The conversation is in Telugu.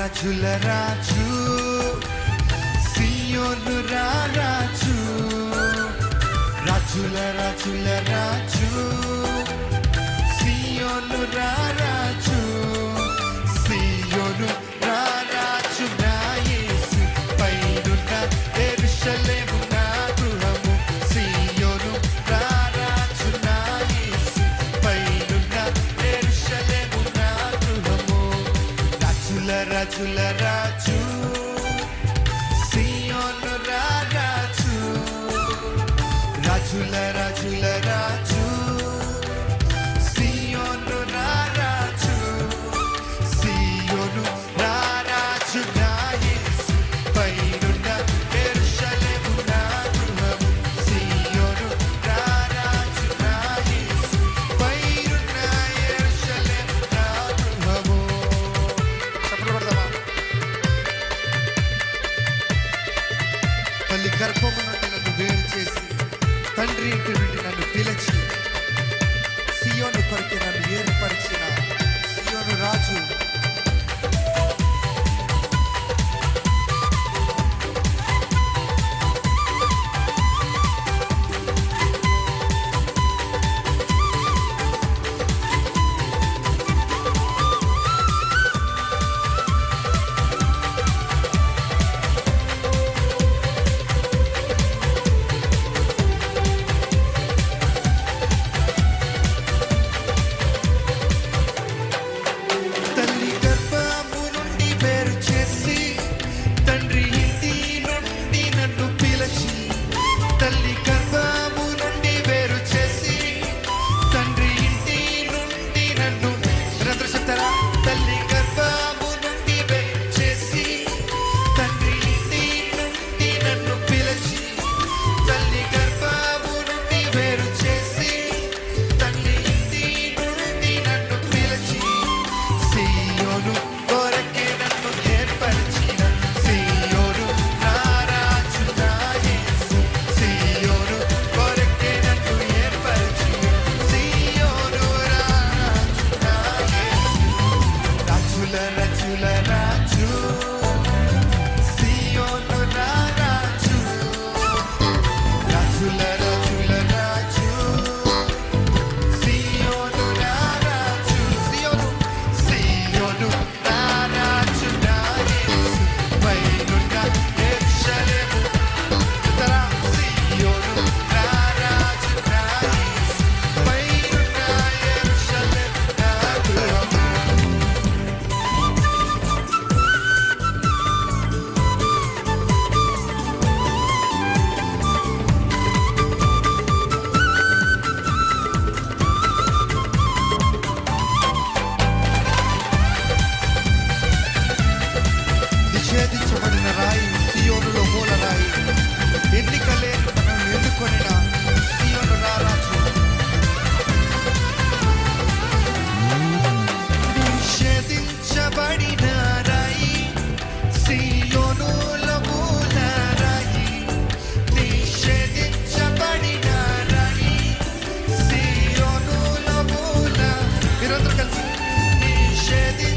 రాజుల రాజు సియోను రాజు, రాజుల రాజుల రాజు సియోను రాజు, సియోను రాజు నా యేసు పైనున్న యెరూషలేము నా గృహము, సియోను రాజు నా యేసు పైనున్న యెరూషలేము నా గృహము. రాజుల రాజుల రాజు సియోను రాజు, రాజుల రాజుల రాజు సియోను రాజు, సియోను రాజు నా యేసు పైనున్న యెరూషలేము నా గృహము, సియోను రాజు నా యేసు పైనున్న యెరూషలేము నా గృహము. తల్లి గర్భము నుండి నన్ను వేరు చేసి తండ్రి ఇంటి నుండి నన్ను పిలిచి సియోను కొరకే నన్ను ఏర్పరిచిన సియోను రాజు. నిషేధించబడిన రాయి సియోనులో మూల రాయి, ఎన్నిక లేని మనల్ని ఎన్నుకొనిన సియోను రాజు. నిషేధించబడిన రాయి సియోనులో మూల రాయి, నిషేధించబడిన రాయి సియోనులో మూల. మీరందరూ కలిసి నిషేధించబడిన